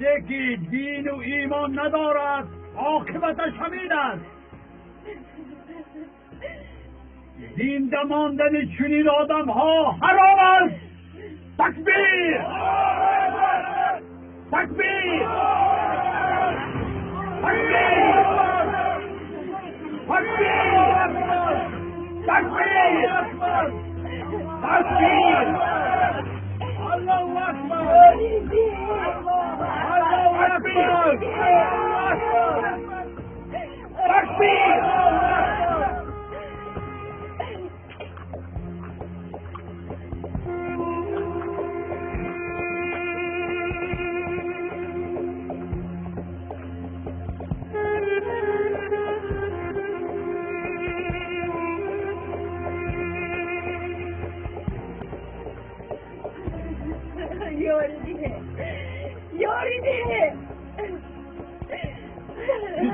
کسی که دین و ایمان ندارد عاقبتش همین است. زنده ماندن چنین آدم ها حرام است. تکبیر! تکبیر! تکبیر! تکبیر! تکبیر! تکبیر! الله اکبر! الله اکبر! تکبیر!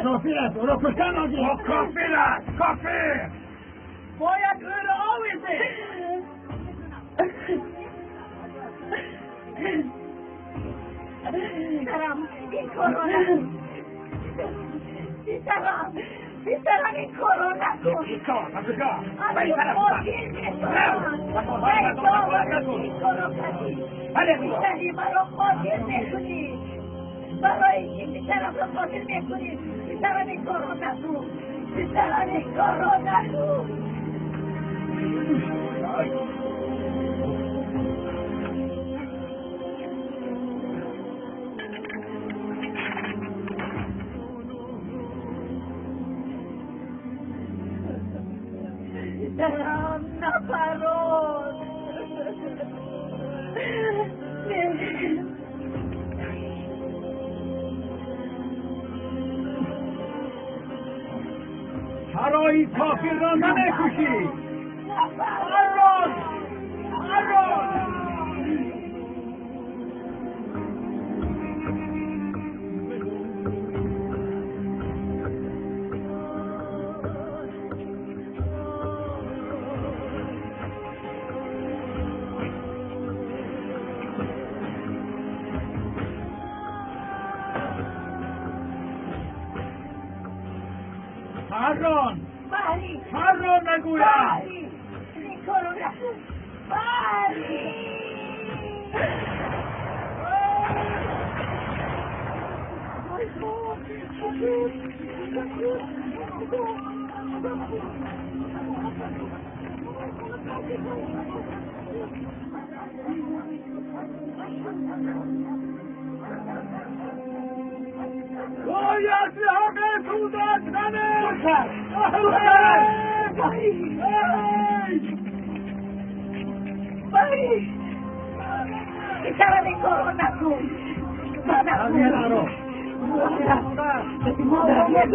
کافر است. او را کشتن آگی. کافر است. کافر. باید او را آویزه. بیترم این کرونا. بیترم این کرونا کن. بیکار. بیکار. بیتری مرا قاتل میکنی. برای که بیترم را قاتل میکنی. بیترم این کارو نکن. بیترم این کارو نکن. بیترم نفراد. چرا این کافر را نمیکشی؟ الان! الان! فران! باری! فران نگویم! باری! این کارو نکن! باری! باید به حق سوزد زنه! باری! بیترم این کارو نکن! نکن! شاید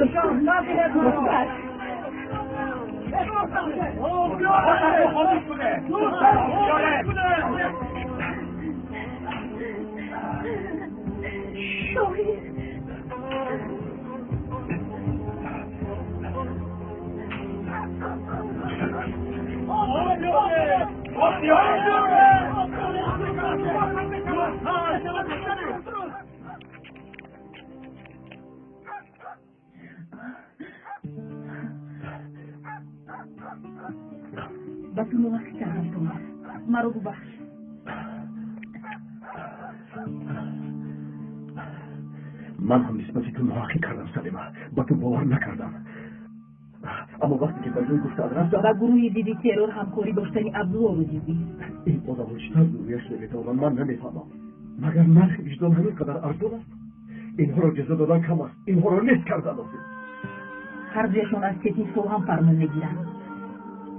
بس موقع کردم تو مرا ببخش. من هم نسبت تو ناحقی کردم سلیمه، با تو باور نکردم. اما وقتی که بجای گفتاد رفت و گروهی دیدی ترور همکاری داشتنی عبدالله رو دیدی. این آدم چطور رویش نمیتونم من نمیفهمم. مگر نرخ وجدان همین قدر ارزون است؟ اینها رو جزا دادن کم است، اینها رو نیست کردن است. هر جایشون از کتی سو هم فرمان میگیرن.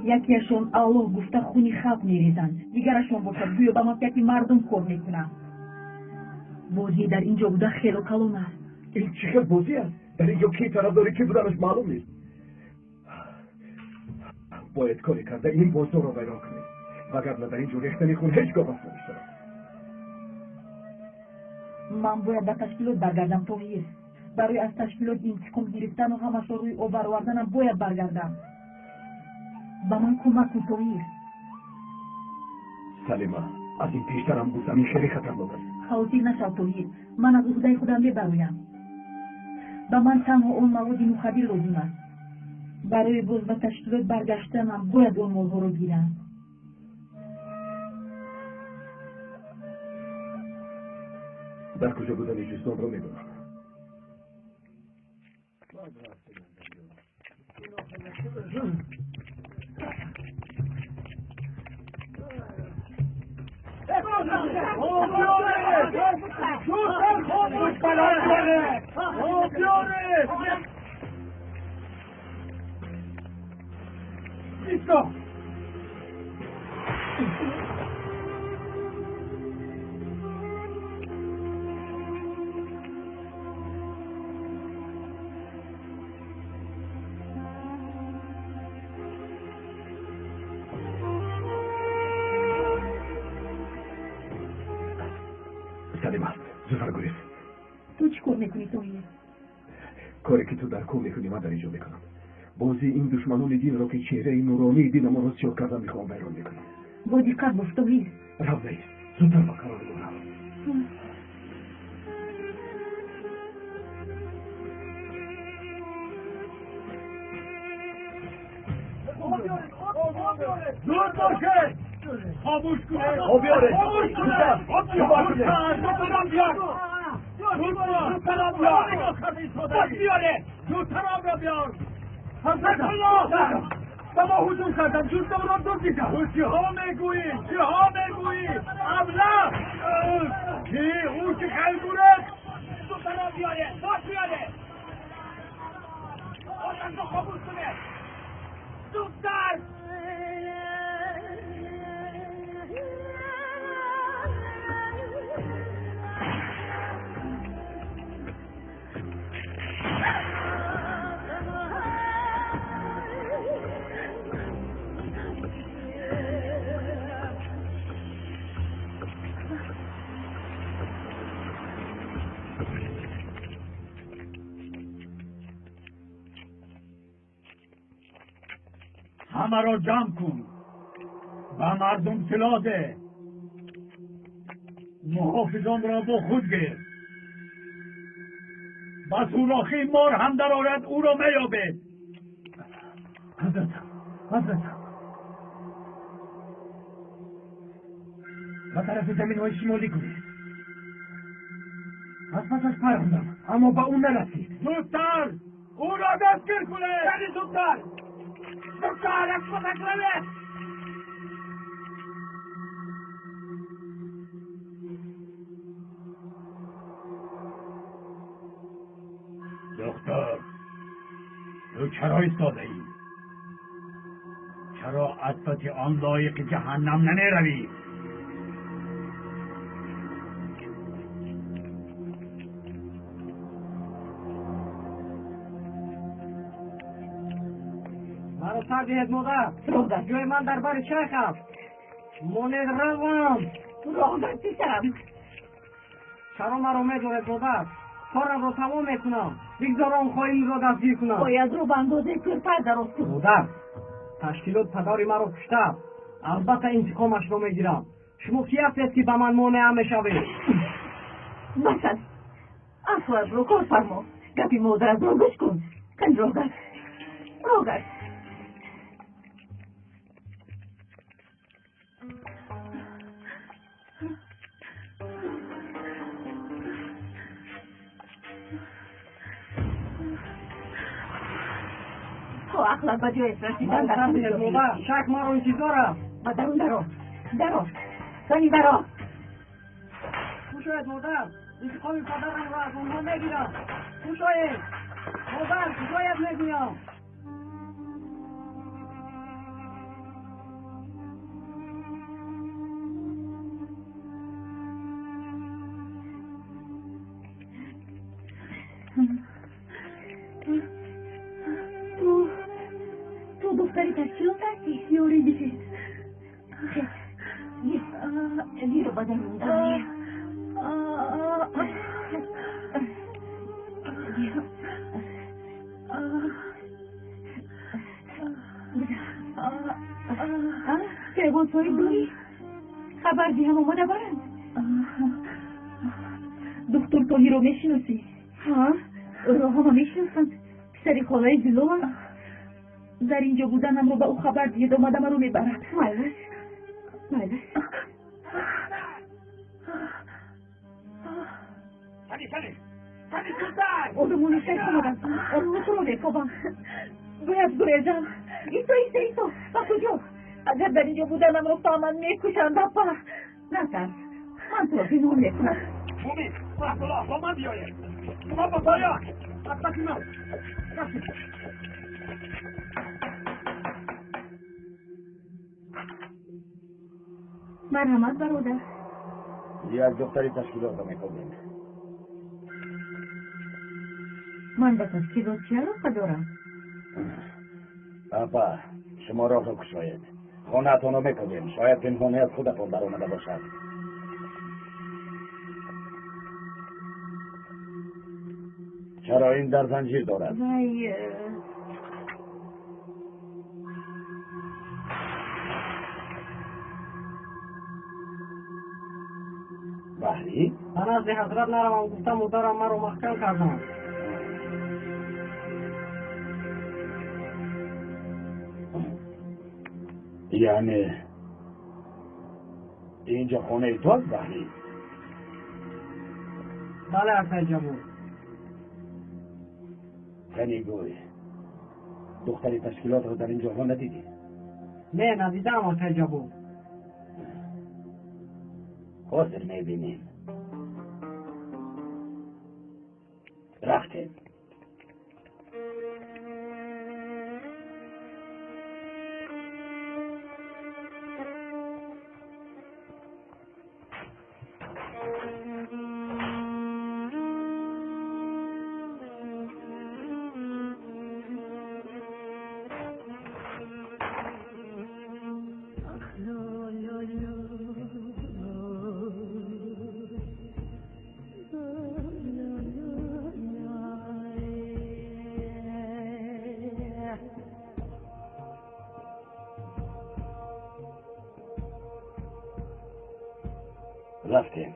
یکیشون الله گفته خونی خلق میریزن، دیگرشون باشد گویا با مملکتی مردم کار میکنن. بازی در اینجا بوده خیلی و کلون است. این چقدر بازی است؟ در اینجا کی طرف داری که بودنش معلوم نیست. باید کاری کرده این بازار رو ویران کنیم، وگرنه در اینجا ریختن خون هیچگاه بس نمیشه. من باید به تشکیلات برگردم توهیر. برای از تشکیلات انتقام گرفتن و همش روی او برآوردنم باید برگردم. با من کمک کن توهیر. سلیمه، از این پیشترم بود زمین خیلی خطرناک است. خاطر نشو توحید. من از خدای خودم ببرایم. با من تنها اون مواد مخدر لازم است. برای باز به تشکیلات برگشتنم باید اون مالها رو گیرم. در کجا بودن این جسدان رو میدونم. سلیم است. زودتر گریز. تو چی کار میکنی توحید؟ کاری که تو در کار میکنی من در اینجا میکنم. بازی این دشمنان دین را که چهره نورانی دین ما را سیاه کردن میخوام بیرون میکنم. با دقت باش توحید. رو نیست. زودتر با قرار دارم. زود باشه. خاموش کنه. بیاره. خاموش کنه. زودتر بیار. زودتر بیاره. زودتر بیار. به ما حضور کردم. جزدم را دزدیدم. تو چی ها میگویی؟ چی ها میگویی؟ ابله. چی؟ او که خیلگوره؟ زودتر بیاره. باش بیاره. آدم رو خاموش کنه. زودتر. همه را جمع کن و مردم اطلاع ده. محافظان را با خود گیر. و سوراخی مار هم در آرد او را میابه. حضرت و طرف زمین های شمالی گوید. از پسش پروندم اما با اون نرسید. زودتر او را دستگیر کنه. یعنی زودتر. زودتر از پسش نوید. دختر تو چرا ایستاده ای؟ چرا از پس آن لایق جهنم نمیروی؟ مرا سردید مادر. جای من در بر شیخ است. من روم. راه پیشم. چرا مرا میدارد مادر؟ کارم را تمام میکنم. بگذارم خواهیم را دستگیر کنم. باید رو به اندازه پیر درست کن. مادر تشکیلات پدری مرا کشته. البته انتقامش را میگیرم. شما کی هستید که به من مانع میشوید؟ مثلا افراد رو کار فرما. گپی مادر رو گوش کن. کن روگرد. تو اخلاق با جای رسیدن در مادر شک مرا انتظار است. با درون درو سانی درو. خوشاید مادر انتقام پدرم را از اونها میگیرم. خوشاید مادر خوشاید میگویم. تو دختری تشکیلات هستی یوری دیگه یه رو بدن موندم تلفن سوری دوی خبر دی هم اومده برند دکتر توهی رو میشناسی؟ ها؟ راهامو میشناسم. پسری خالای دیلوان. در اینجا بودنم رو به او خبر دید اومدم رو میبرد. مایلش Sani sultan! اونمونی شکل اومدم. رو میکوبم. باید گریزم. ایسو. و کجا؟ اگر در اینجا بودنم رو فهمن میکشن دپا. نترس. من تو رو بیمون میکنم. مومی! رحمالله با من بیاید! ما با باید! اصلا من! کسی! مرحمت برادر. یک دختری تشکیلات رو میکنیم. من به تشکیلات چی علاقه دارم؟ اپا شما راه رو کشاید. خانه اتانو میکنیم. شاید پنهانه از خودتون در آمده باشد. چرا این در زنجیر دارد؟ وای بحری؟ من از حضرت نروم گفتم و دارم من رو محکم کردم. یعنی اینجا خونه تو است بحری؟ بله اکای جبو. کنی گوی دختری تشکیلات رو در اینجا ها ندیدی؟ نه ندیدم اکای جبو. حاضر میبینیم. رفتیم. رفتیم.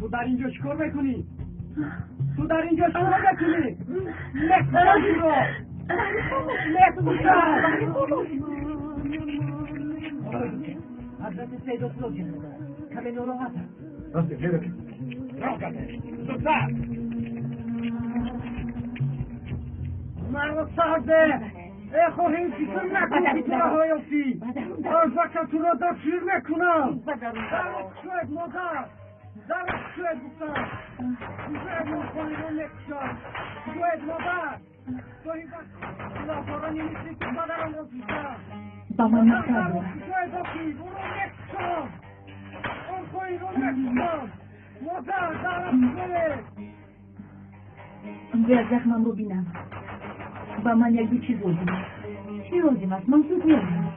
تو در اینجا چیکار میکنی؟ تو در اینجا چیکار میکنی؟ نکنی رو! حضرت سید اطلاق جنه دارم. کمی نراحت هم. رفتیم. میرم. راه کنه! زودتر! مرد سرده! ای خواهیم فکر نکنی تو راه یافتی! از وقت تو را دستگیر میکنم! درست شد مادر! درست شد گفتم! شاید مخانی رو نکشم! شاید مادر! تو این وقت لافارانی نیستی که مادرم رو کشم! با من نکردم. شاید اکی برو نکشم! اون خواهی رو نکشم! مادر درست شد! باید زخمم رو بینم. با من یک چیز لازم است. چی لازم است؟ من زود میام.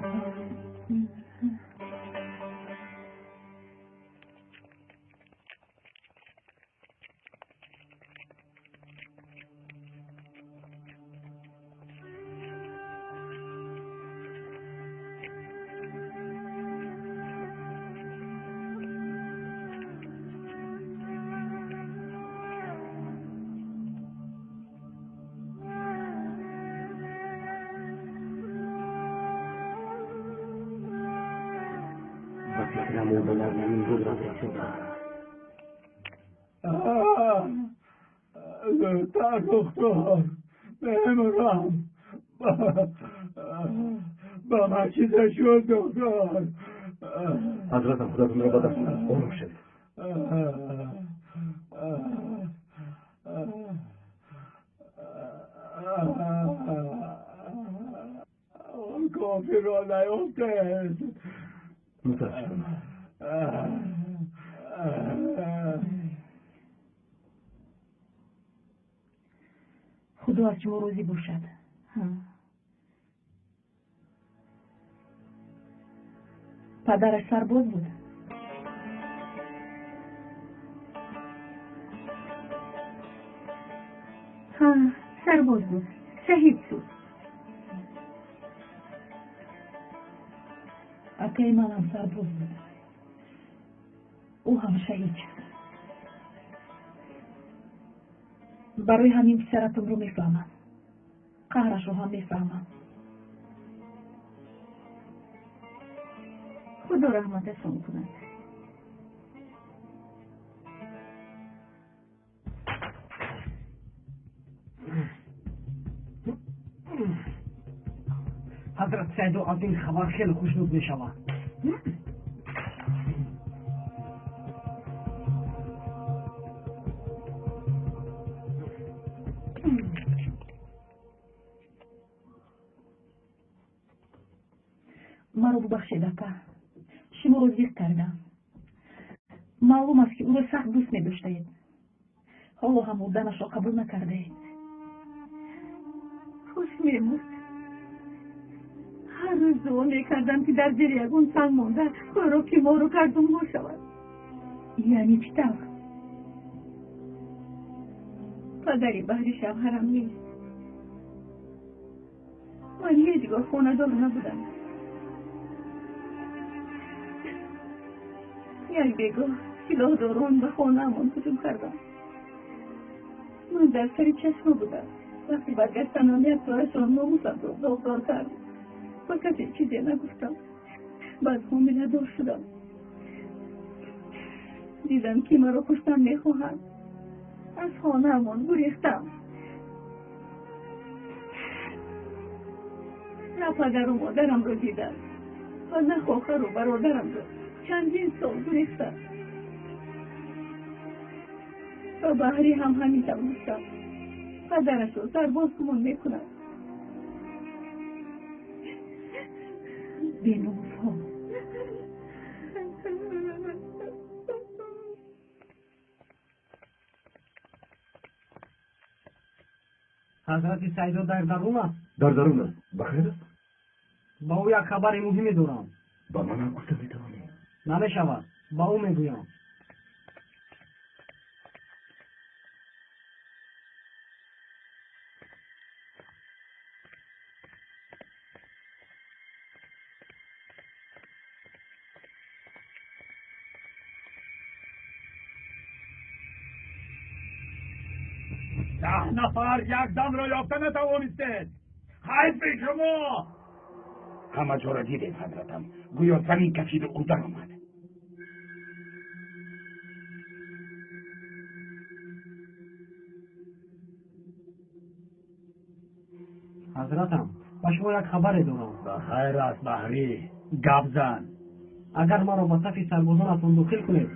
زودتر دکتر نمیرم با من چیزه شد دکتر حضرتم خداتون رو بدست کنم. آروم شد. کافی را نیفتد متاسفم. خدا از شما روزی باشد. پدرش سرباز بود. ها سرباز بود، شهید شد. اکای منم سرباز بود، او هم شهید شد. برای همین پسرتون رو میفهمم، قهرش رو هم میفهمم. خدا رحمتشون کنه. حضرت سعید از این خبر خیلی خوشنود می شود. مرا ببخشید اکا، شما رو زیر کردم. معلوم است که او را سخت دوست می داشتید، حالا هم بودنش را قبول نکرده اید. خوش می بود. هر روز دعا می کردم که در دل یگون تنگ مانده خوراکی ما رو کردم ما شود. یعنی چی طور؟ پدری بحری شوهرم نیست. من هیچگاه خاندار نبودم. یک بگاه سلاح داران به خانه امان هجوم کردم. من در سر چشم بودم. وقتی برگشتم یک سوارشان ناموسم رو داغدار کرد و کسی چیزی نگفتم. بعد حامله دار شدم. دیدم که مرا کشتن میخواهند. از خانه امان گریختم. نه پدر و مادرم رو دیدم و نه خواهر و برادرم رو. چندین سال گریختم و بحری هم همیشه گفتم پدرش رو سرباز کمان میکنم. بینوز ها حضرت سعید در درون است. در درون است. بخیر است؟ با او یک خبر مهمی دارم. با منم گفته میتوانی؟ نمیشود، با او میگویم. ده نفر یک دم را یافته نتوانستید. خیلی به شما. همه جا را دیدید حضرتم، گویا زمین کشید و او در آمد. حضرتم با شما یک خبر دارم. بخیر است بحری، گپ زن. اگر مرا با صف سربازانتان داخل کنید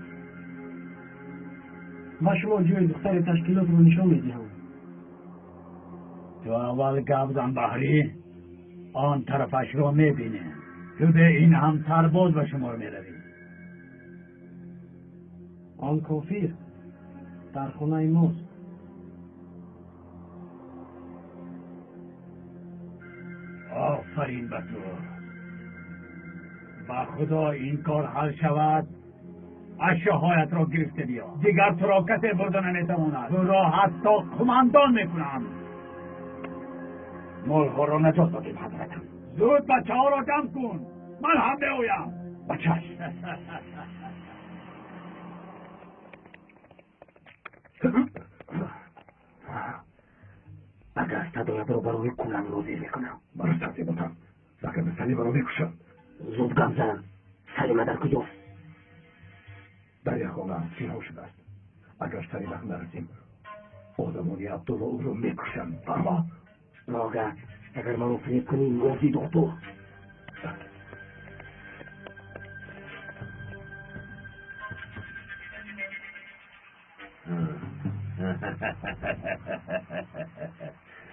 با شما جای دختر تشکیلات رو نشان میدهم. تو اول گپ زن بحری، آن طرفش را میبینی. تو به این هم سرباز به شما میروی. آن کافر در خانه ماست. آفرین به تو. با خدا این کار حل شود، اشیاهایت را گرفته بیا. دیگر تو را کسی برده نمیتواند. تو را حتی قماندان میکنم. ملها را نجات دادیم حضرتم. زود بچه ها را جمع کن، من هم بیایم. بچهش اگر صدایت را برای کولم نازیر میکنم برای سرزی بودم، اگر به سلی برای میکشم. زود گم زن. سلیمه در کجاست؟ در یک خانه سیرها شده است. اگر سلیمه نرسیم آدمانی عبدالله او رو میکشم. فرما ناگه اگر من رو فریب کنی نازی دکتر.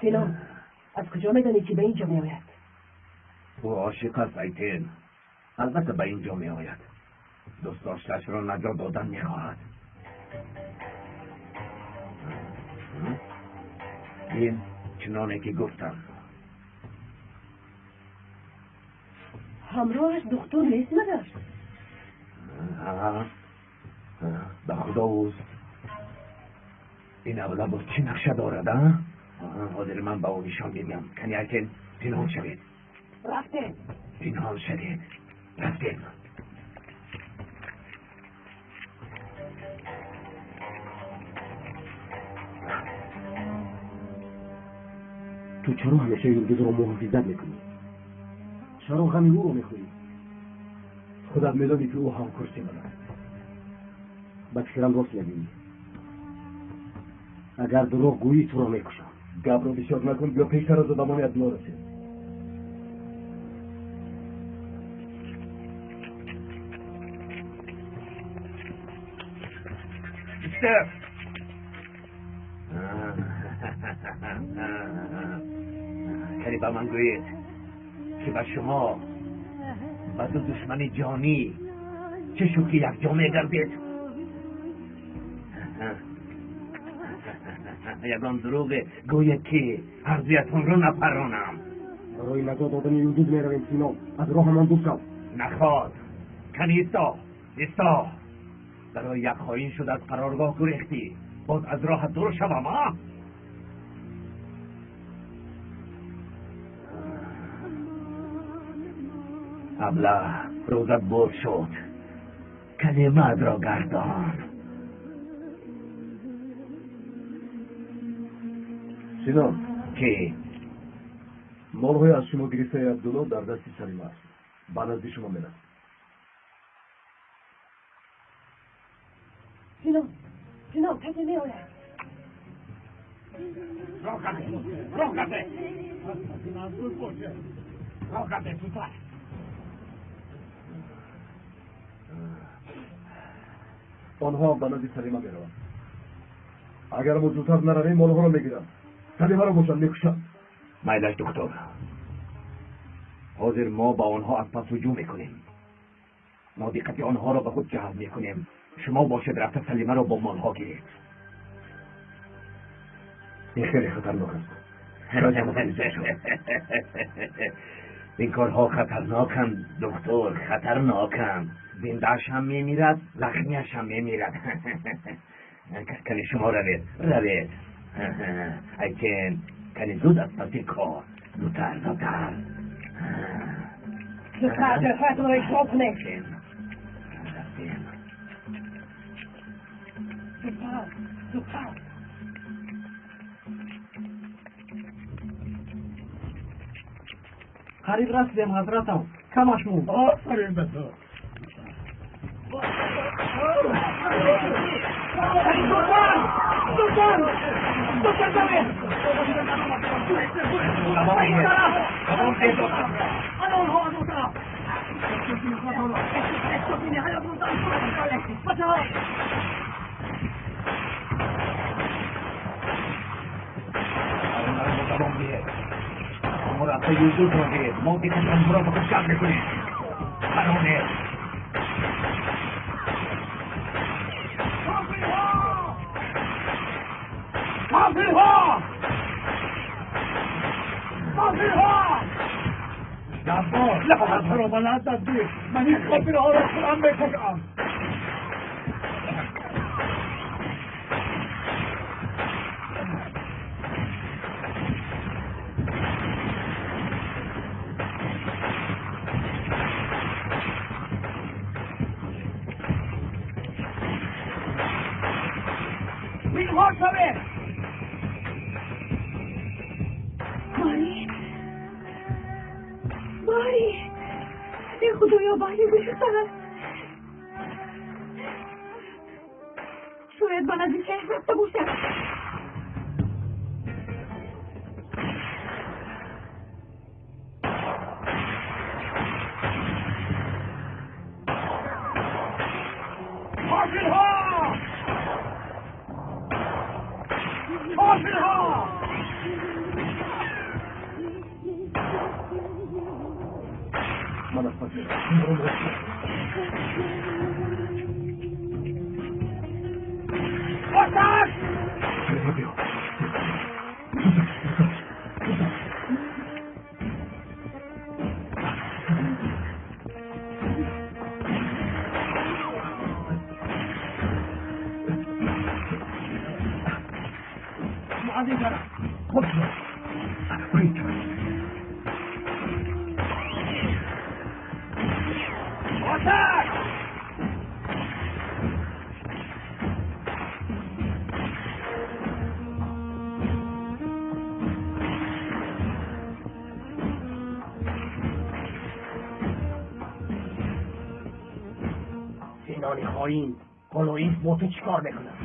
سلام، از کجا میدانی که به اینجا میآید؟ او عاشق است ایتین. البته به اینجا میآید. دوست داشتش را نجات دادن میخواهد. این چنانه که گفتم. همراهش دکتر نیست مگر؟ به خدا اوست. این اغلب چی نقشه دارد؟ حاضر من با او نشان میدم کنی اکن پنهان شوید رفته پنهان شوید رفتیم تو چرا همیشه یلگز رو محافظت میکنی؟ چرا غمی او رو میخوری؟ خودت میدانی که او هم کرسی من است بکشیرم راست میبینی اگر دروغ گویی تو رو میکشم گب رو بسیار نکن بیا پیشتر از زمانی ادلا رسید بیشتر کنی با من گویید که با شما با دو دشمن جانی چه شوکی یک جامعه گردید یکان دروغ گوید که عرضیتون رو نپرانم برای نجات دادن یلگز میرویم سینا از راه من دور شو نخواد کنی ایستا برای یک خواهین شد از قرارگاه گریختی باز از راه دور شوم ها ابله روزت برد شد کلمت را گردان سینا که مالهای از شما گرفته عبدالله در دستی سلیمه است به نزد شما میرم سینا کسی میآید راه کرده سوتر آنها به نزد سلیمه میروند اگر ما زودتر نرویم مالها را میگیرم سلیمه را گوشن میکشم مایلش دکتر حاضر ما با آنها از پس هجوم میکنیم ما دقت آنها را به خود جلب میکنیم شما باشد رفته سلیمه را با مالها گیرید این خیلی خطرناک است این کارها خطرناکند دکتر خطرناکند زندهش هم میمیرد زخمیش هم میمیرد کنی شما روید اکن کنی زود از پس این کار زودتر زودتر دفعتون رو اشتاب کنه زودتر قریب رسیدیم حضرتم کمش مون آفرین به تو مرافع یوزود رو گیرید موقعی که تنها را به خود جمع میکنید قرانه کافرها جبار لحظه رو بلند دادی من این کافرها را خودم بکشم اینها شده باری ای خدایا باری بشتر شاید من از این شهر رفته باشم کافرها من از پس آتش بیا خود برید آتش! سینانی خواهیم قلویز با تو چیکار میکنم؟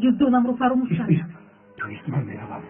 جدونم رو فراموش کردم. تویست من میروم.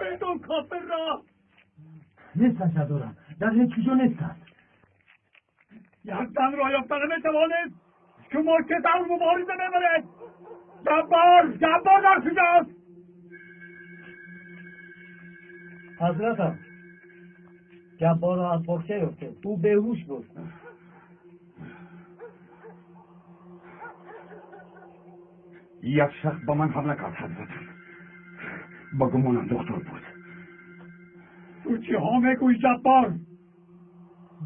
بدون کافر را نیستش ندارم در هیچ جا نیستش یک زن را یافتن میتوانید شما که در مبارزه ببرید جبار در کجاست حضرتم جبار را از بخشه یافته او بیهوش بود یک شخص با من حمله کرد حضرتم با گمانم دکتر بود تو چی ها میگوی جبار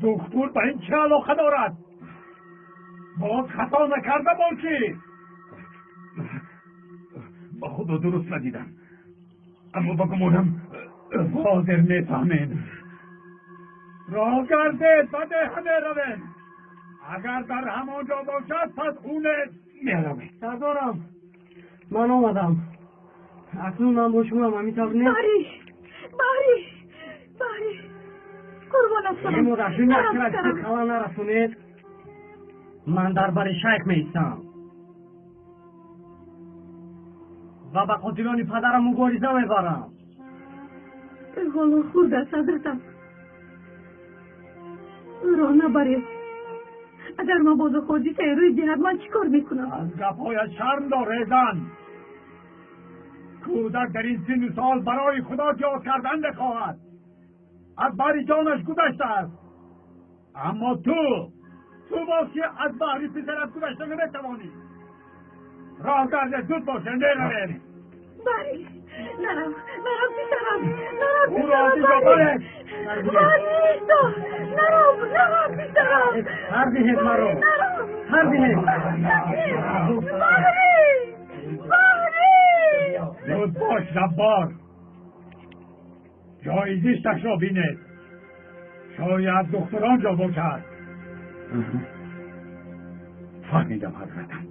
دکتر به این چه علاقه دارد باز خطا نکرده باشی با خدا درست ندیدم اما با گمانم حاضر میفهمین راه گردید و ده میروین اگر در همانجا باشد پس خونه میروین سردارم من آمدم اکنون من با شما هم میتوانید باری قربانت این مدرشون نشکرد خلا نرسونید من در بر شیخ میستم و به قاتلان پدرم مبارزه میبرم حالا خورده است حضرتم راه نبرید اگر من باز خودی روی جهد من چی کار میکنم از گپهای شرم داره زن کودک در این سن و سال برای خدا جهاد کردن بخواهد از باری جانش گذشته است اما تو باشی از باری پسرت گذشته نمیتوانی راه گرده زود باشه نرویم باری نرم پیسرم او را دیگه باید نرم پیسرم هر دیهید مرو هر دیهید زود باش جبار جایزیشتش را بینید شاید دختران جا باشد فهمیدم حضرتم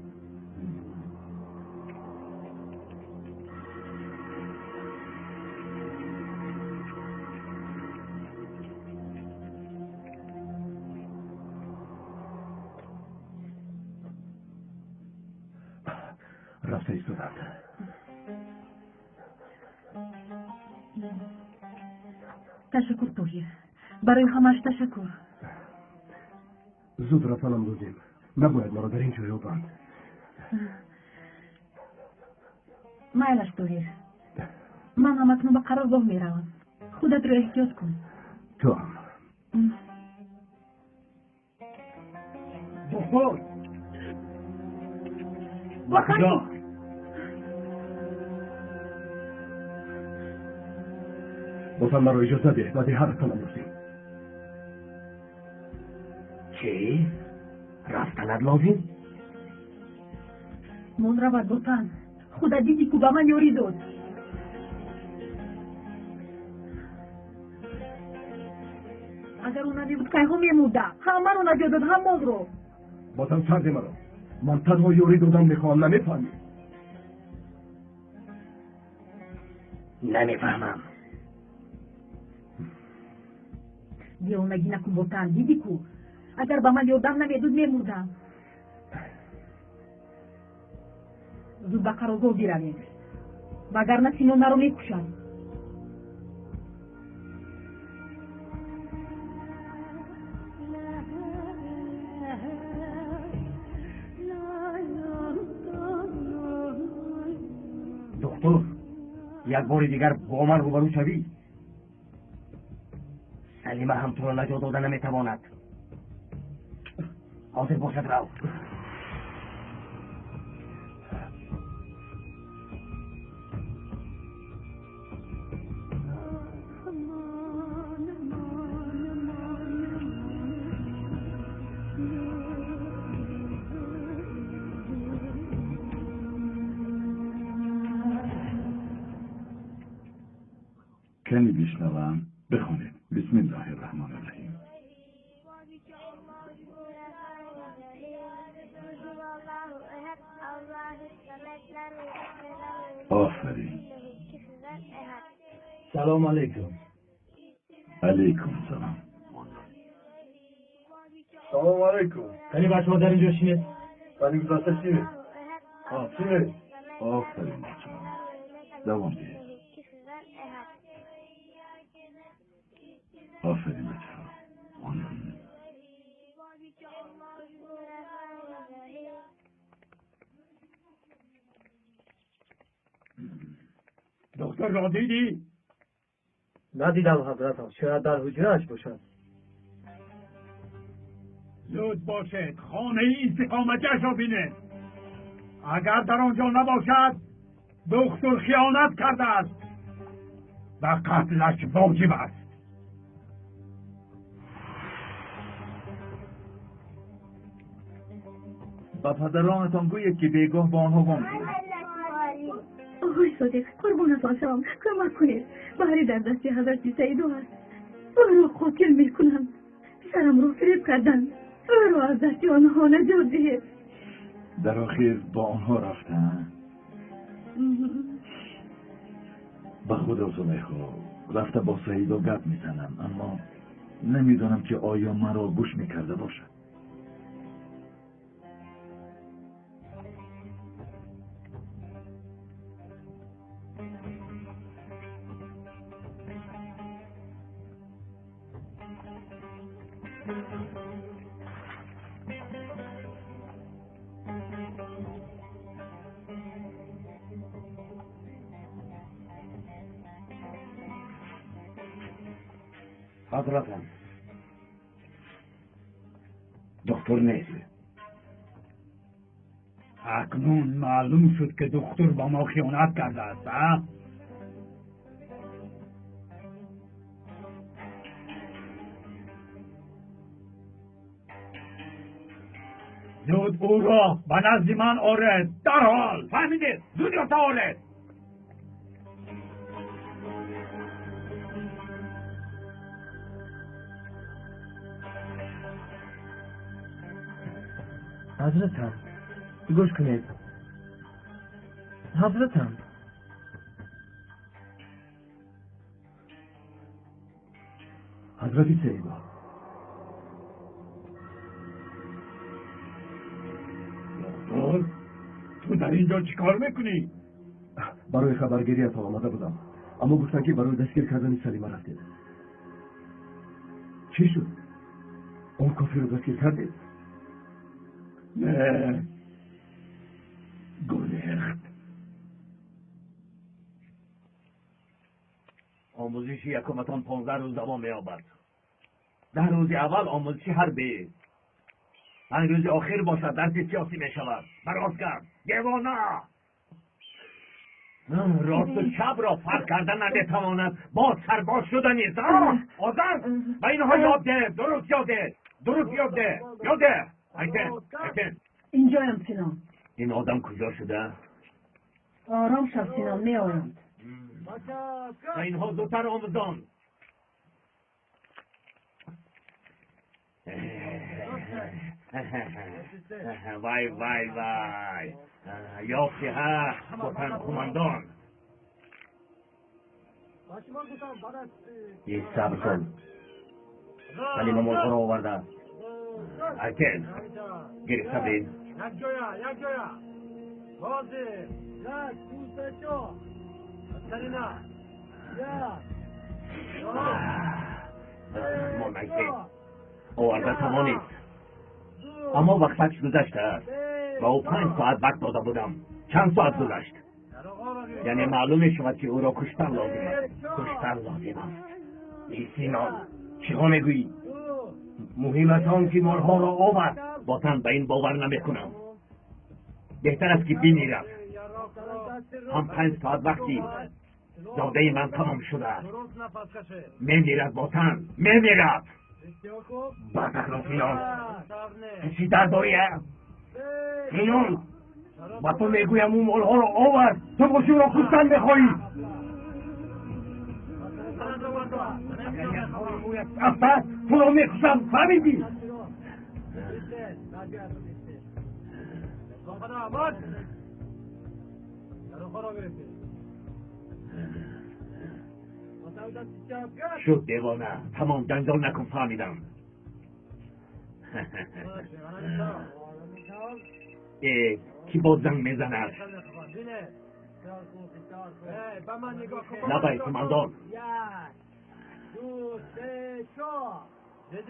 رفته ایستادند تشکر توهیر برای همش تشکر زود رفتنم روزیم نباید مرا در این جوی بند مایلش توهیر من هم اکنون به قرارگاه میروم خودت رو احتیاط کن تو هم دکتر بخیر بازم مرا اجازه ده و دیهرتان امروزیم چی؟ رفتنت لازم؟ من رود بطن خدا دیدی که با من یوری داد اگر اون نبود که هم میموده همه رو نجادد هم من رو بازم سرد مرا من تنها یوری دادم میخوام نمیفهمی نمیفهمم دیونگی نکن بطن دیدی که اگر با من یادم نمیدود میمودم زود به قرارگاه بیرویم وگرنه سینون رو میکشن یک بار دیگر با من روبرو شوی سلیمه هم تو را نجات داده نمیتواند. حاضر باشد رو. کمی بشنوم بخونید. بسم الله الرحمن الرحیم. آفرین. سلام علیکم. علیکم سلام. سلام علیکم. خیلی بچه ها در اینجا چیه؟ ولی گذاشته چیه؟ چیه؟ آفرین بچه ها. دوام دید. آفرین بچه ها. دکتر را دیدی؟ ندیدم حضرتم. شاید در حجرهش باشد. زود باشد خانه استقامتش را بینه. اگر در آنجا نباشد دکتر خیانت کرده است و قتلش واجب است. با پدرانتان گوید که بیگاه با آنها وام شد. آقای صادق قربونتان شوم کمک کنید. بهری در دستی حضرت سیدو هست. او را قاتل میکنند. پسرم را فریب کردند. او را از دستی آنها نجات دهید. در آخر با آنها رفتن. به خدا زلیخا رفته با سیدو گپ میزنم، اما نمیدانم که آیا مرا گوش میکرده باشد. حضرتم دکتر نیست. اکنون معلوم شد که دکتر با ما خیانت کرده است. زود او را به نزد من آرد در حال. فهمیدید؟ زود یا آرد. حضرتم گوش کنید. حضرتم حضرت سیدا دکتر تو در اینجا چیکار میکنی؟ برای خبرگیری از آمده بودم، اما گفتن که برای دستگیر کردن سلیمه رفتید. چی شد؟ اون کافی رو دستگیر کردید؟ نه گریخت. آموزش یکمتان 15 روز دوام می‌یابد. 10 روز اول آموزش حربی، 5 روز آخر باشد درس سیاسی می‌شود. براز کرد دیوانه راست و چپ را فرق کردن نمی‌تواند. با سرباز شدن نیست. آزاد به اینها یاد ده. درست یاد ده. درست یاد ده. یاد ده. ایتن اینجایم سینام. این آدم کجا شده؟ آرام شب سینام میآیند. اینها زودتر آموزان. وای وای وای یافتی ها کتن کماندان. یک صبر کن. سلیمه موضوع را آورده. ایتن گرفته بین. یک جایا بازی یک دوست شو سلیمه ما نگید آورده توانید، اما وقتش گذشته است و او 5 ساعت وقت داده بودم. چند ساعت گذشت؟ یعنی معلوم شود که او را کشتن لازم است. کشتن لازم است. ای سینان چه ها میگویی؟ مهم است آن که مالها را آورد. باطن به این باور نمیکنم. بهتر است که بمیرد. هم 5 ساعت وقتی داده من تمام شده است. میمیرد باطن، میمیرد. باتکران سینان چی در داری؟ سینان با تو میگویم اون مالها را آورد. تو باشی او را کشتن میخواهی. افتاد تو را میکشم. فهمیدی؟ شد دیوانه. تمام جنجال نکن. فهمیدم. کی با زنگ میزند؟ نباید کماندان.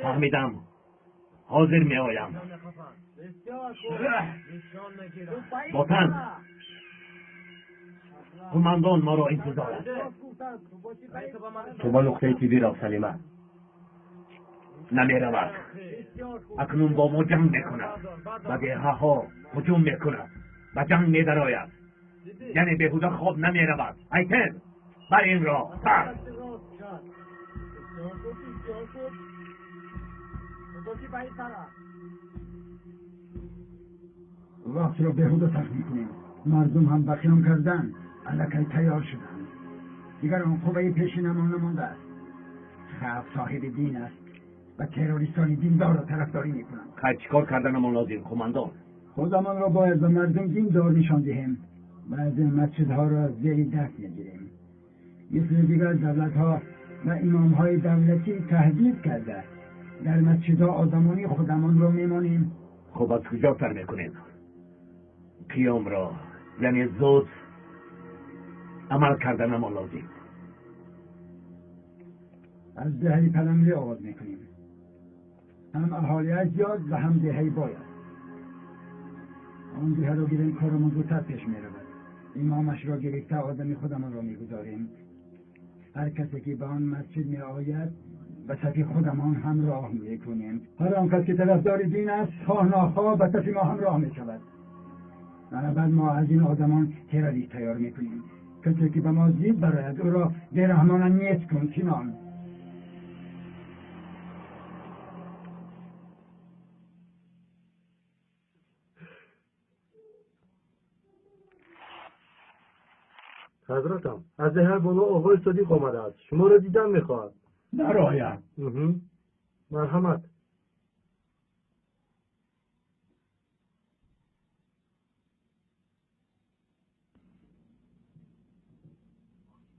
فهمیدم. حاضر می آیم. باطن کماندان ما را انتظار است. تو با نقطه تیبی را سلیمه. نمی رود. اکنون با ما جنگ میکند. و گرها ها هجوم میکند. و جنگ می درآید. یعنی بهوده خواب نمی رود. ایتن بر این را پر. وقت را بهوده تلخ میکنیم. مردم هم بخیام کردن. الکی تیار شدن. دیگر آن خوبه پیشینمان نمانده است. خلق صاحب دین است و تروریستان دیندار را طرفداری میکنند. خیلی چیکار کردنمان لازم کماندان؟ خودمان را باید به مردم دیندار نشان دهیم. بعد مسجدها را زیر دست میگیریم. مثل دیگر دولتها و امامهای دولتی تهدید کرده. در مسجدها آدمانی خودمان را میمانیم. خب از کجا سر میکنیم؟ قیام را یعنی زود عمل کردنمان لازم. از دهه پلنگی آغاز میکنیم. هم اهالی زیاد و هم دهه باید. آن دهه را گیریم کارمان زودتر پیش میرود. امامش را گرفته آدمی خودمان را میگذاریم. هر کسی که به آن مسجد می آید به صفی خودمان همراه میکنیم. هر آن کس که طرفدار دین است خواه ناخواه به صفی ما همراه میشود. بعد ما از این آدمان تروریست تیار میکنیم. کسی که به ما زید براید او را بیرحمانه نیست کن سینان. حضرتم از دهر بالا آقای صدیق آمده است. شما را دیدن میخواهد. در آید. مرحمت.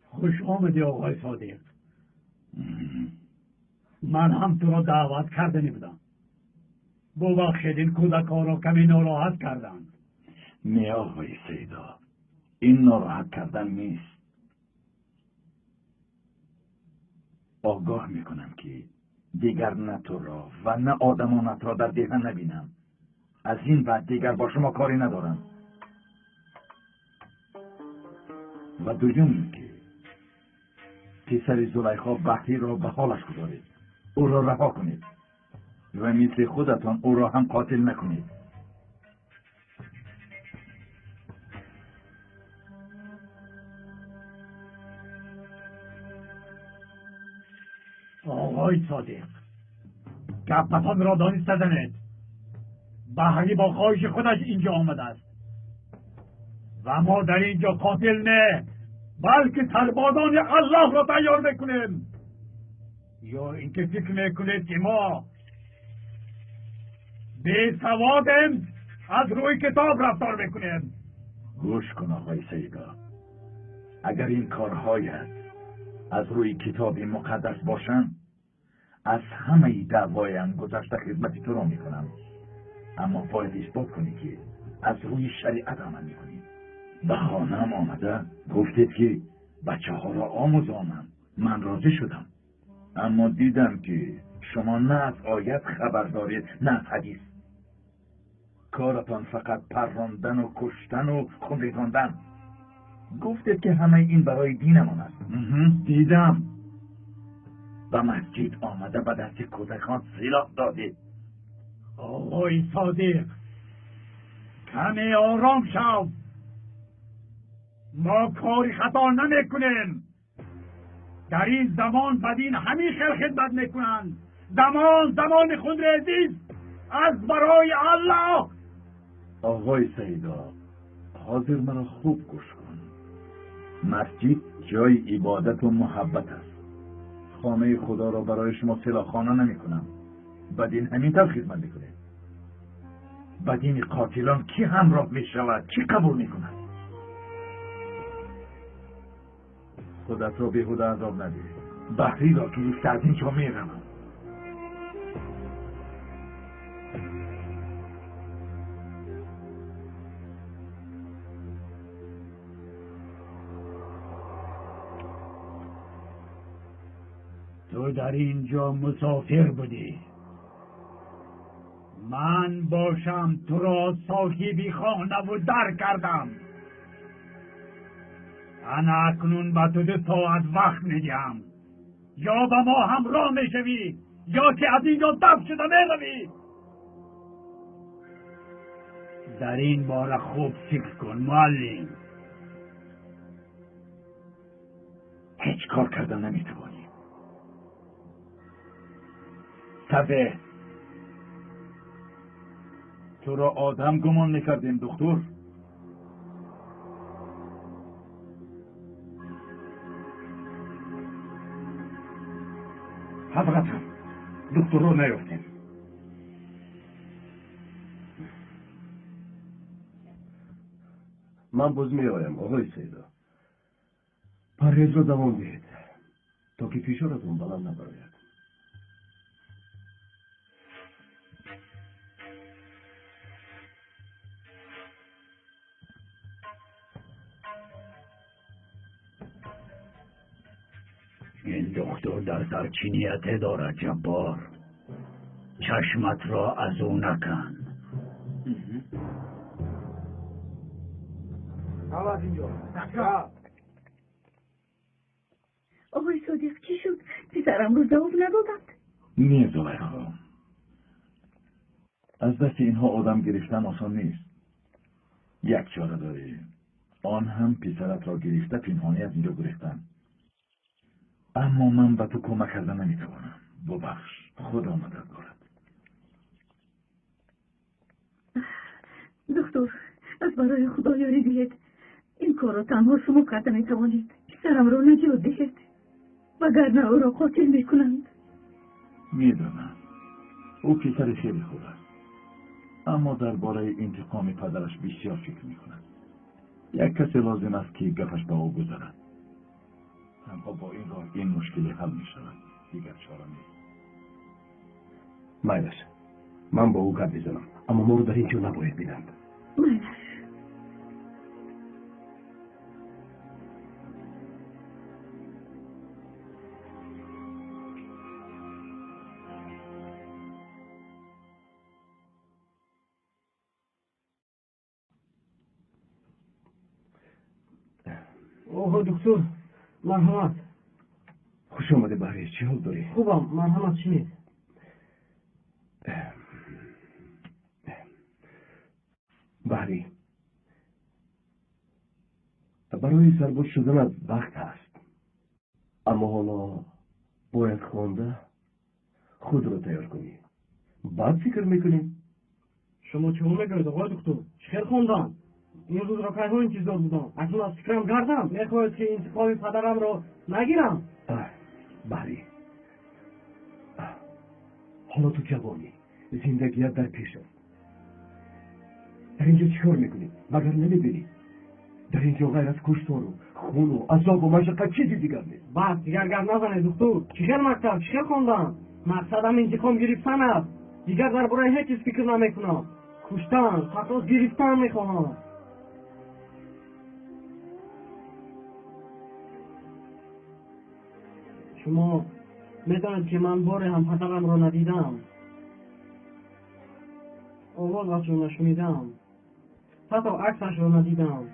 خوش آمدی آقای صادق. من هم تو را دعوت کرده بودم. ببخشید این کودکان را کمی ناراحت کردند. نه آقای سیدا، این ناراحت کردن نیست. آگاه میکنم که دیگر نه تو را و نه آدمانت را در دهن نبینم. از این بعد دیگر با شما کاری ندارم. و دوم که پسر زلیخا بحری را به حالش گذارید. او را رها کنید و مثل خودتان او را هم قاتل نکنید. آقای صادق، گپتان را دانسته زنید. بحری با خواهش خودش اینجا آمده است و ما در اینجا قاتل نه بلکه سربازان الله را تیار میکنیم. یا اینکه فکر میکنید که ما بی سوادیم از روی کتاب رفتار میکنیم؟ گوش کن آقای سیدا، اگر این کارهایت از روی کتاب مقدس باشن از همه دعوایم گذشته خدمت تو را میکنم، اما باید اثبات کنی که از روی شریعت عمل میکنی. به خانم آمده گفتید که بچه ها را آموزانم. من راضی شدم، اما دیدم که شما نه از آیت خبر دارید نه از حدیث. کارتان فقط پراندن و کشتن و خون ریزاندن. گفتید که همه این برای دینمان است. دیدم. و مسجد آمده به دست کودکان سلاح دادید. آقای صادق، کمی آرام شو. ما کاری خطا نمیکنیم. در این زمان بدین همیشه خدمت میکنند. زمان خود عزیز از برای الله. آقای سیدا، حاضر مرا خوب گوش کن. مسجد جای عبادت و محبت است. خانه خدا را برای شما سلاخانه نمی کنم. بدین همین طور خدمت میکنه. بدین قاتلان کی همراه می شود؟ کی قبول می کند؟ خودت را بیهوده عذاب ندی. بحری را که از اینجا می روم. تو در اینجا مسافر بودی. من باشم تو را صاحبی خانه و در کردم. انا اکنون به تو 2 ساعت وقت میدیم. یا با ما همراه میشوی یا که از اینجا دفع شده میروی. در این باره خوب فکر کن معلم. هیچ کار کردن نمیتوانی. تبه تو را آدم گمان میکردیم دکتر. حضرتم، دکتر رو نیافتیم. من باز میایم آقای سیدا. پرهیز رو دوام دهید تا که فشارتون بلند نبراید. این دکتر در سر چی نیت دارد جبار؟ چشمت را از او نکن. از اینجا آقای صادق چی شد؟ پسرم رو جواب ندادند. نیه زلیخا، از دست اینها آدم گرفتن آسان نیست. یک چاره داری، آن هم پسرت را گرفته پنهانی از اینجا گرفتن. اما من به تو کمک کردن نمیتوانم. ببخش، خدا مدد دارد. دکتر، از برای خدا یاری دهید. این کار را تنها شما کرده میتوانید. پسرم را نجات دهید وگرنه او را قاتل میکنند. میدانم او پسر خیلی خوب است، اما درباره انتقام پدرش بسیار فکر میکند. یک کسی لازم است که گپش به او گذارد. تنها با این راه این مشکلی حل میشود. دیگر چاره نیست. مایلش، من با او گپ میزنم، اما ما رو در اینجا نباید بینند. مایلش. اوه دکتر، مرحمت. خوش آمده بحری، چی حال داری؟ خوبم، مرحمت. چی نیست؟ بحری، برای سرباز شدن از وقت هست، اما حالا باید خوانده خود رو تیار کنی. بعد فکر میکنی؟ شما چه میگوید آقای دکتر؟ چخیر خوندم؟ این روز را که انتظار بودم. اکنون از فکرم کردم. میخواید که انتقام پدرم را نگیرم. بحری، حالا تو جوانی، زندگیت در پیش است. در اینجا چیکار میکنی؟ مگر نمیبینی در اینجا غیر از کشتار و خون و عذاب و مشقت چیزی دیگر نیست؟ بس دیگر گرد نزنید دکتر. چخیر مکتب، چخیر خوندم؟ مقصدم انتقام گرفتن است. دیگر درباره هیچ چیز فکر نمیکنم. کشتن، قصاص گرفتن میخواهم. شما میدانید که من بار هم پدرم را ندیدم. آوازش را نشنیدم. حتی عکسش را ندیدم.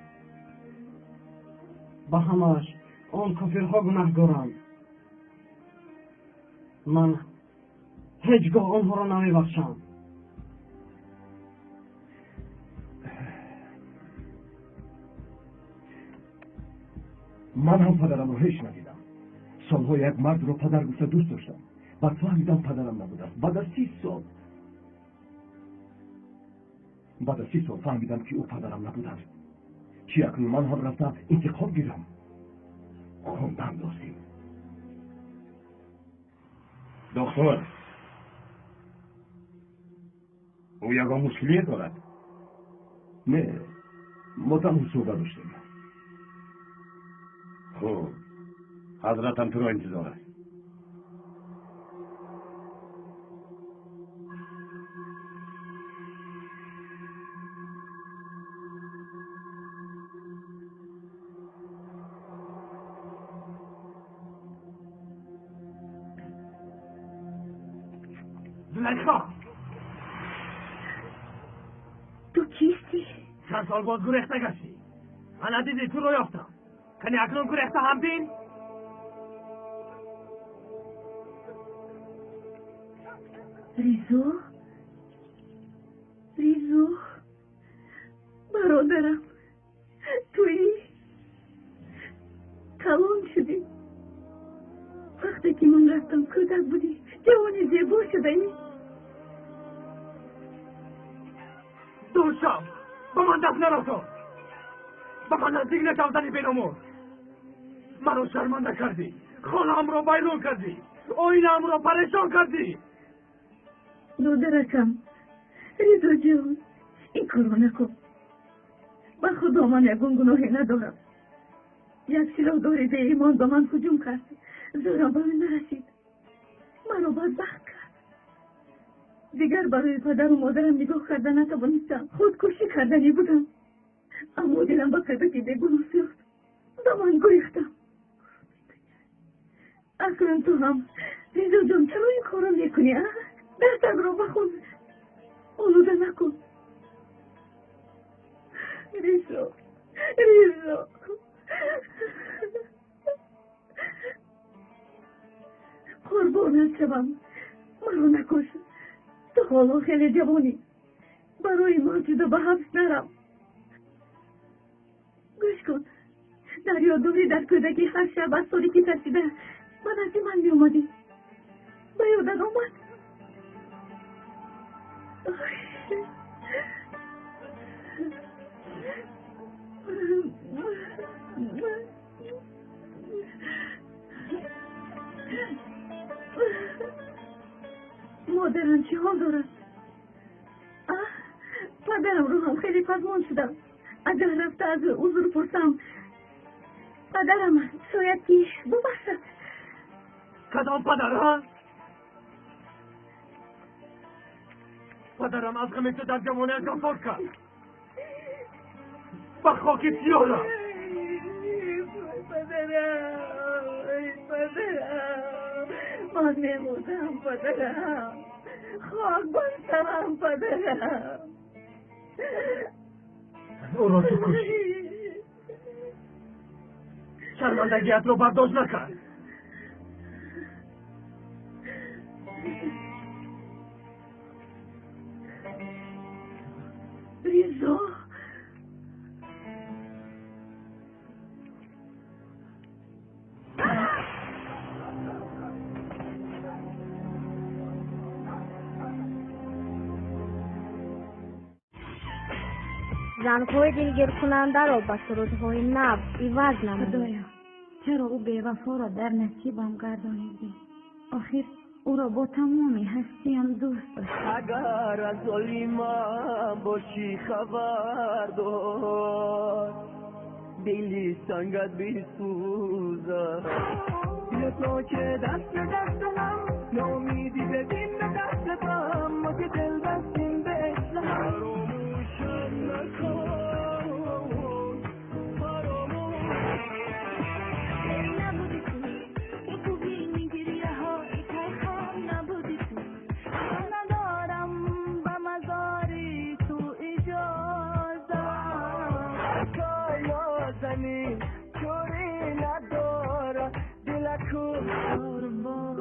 با همش آن کافرها گناهگارند. من هیچگاه آنها را نمیبخشم. من هم پدرم رو هیچ ندیدم. سالها یک مرد رو پدر گفته دوست داشتم. بعد فهمیدم پدرم نبوده. بعد از 30 سال فهمیدم که او پدرم نبوده. چی اکنون من هم رفتم انتقام گیرم. خوندم لازم. دکتر، او یگان مشکلی دارد؟ نه، ما تمام صحبت داشتیم. خوب، حضرتم تو را انتظار است. زلیخا، تو کیستی؟ چند سال باز گریخته گشتی. من دیدی تو رو یافتم. کنی اکنون گریخته هم بین؟ ریزو برادرم، تویی کلان شدی. وقتی که من رفتم کودک بودی، جوانی زیبا شده ای. دوشم با من دست نرسو. با من نزدیک نشوزنی بینامور. منو شرمنده کردی. خانم رو بیرون کردی. آینم رو پریشان کردی. دودرکم، ریزو جان، این کارو نکن. با خدا من یکون گناهی ندارم. یک سلاح دارید ایمان با من هجوم کرد. زورم به من نرسید. منو بدبخت کرد. دیگر برای پدر و مادرم نگاه کردن نتوانستم. خودکشی کردنی بودم. اما دلم با کردن که گناه ساخت. با من گریختم. اکنون تو هم ریزو جان چرا این کارو میکنی؟ دستم رو بخون. آلوده نکن. ریزو قربانت شوم. مرا نکش. تو حالا خیلی جوانی. برای ما جدا به حبس نرم. گوش کن. دریا دوری در کودکی 8 شب از سالی که ترسیده من از من می اومدی. به یادت آمد. مادرم چی حال دارد؟ پدرم رو هم خیلی پزمان شدم. اگر رفته از حضور پرسم پدرم شاید که ببخشد. کدام پدر؟ پدرم از غم تو در جوانیت فوت کرد. با خاک سیاه. پدرم من میموندم. پدرم خاک بستم. پدرم او را تو کشی. شرمندگیت رو برداشت نکرد. ریزو زنهای دلگیر کننده را به سرودهای نب عوض نمود. خدایا چرا او بی‌وفا را در نصیبم گردانیدی؟ آخر او را با تمامی هستیم دوست داشتم. اگر از ظلمم باشی خبردار، دلی سنگت بیسوزه. بیا تا که دست هم نامیدی ببین به دستم. ما که دل بستیم به عشقم. فراموشم نکن. چوری کن کار ما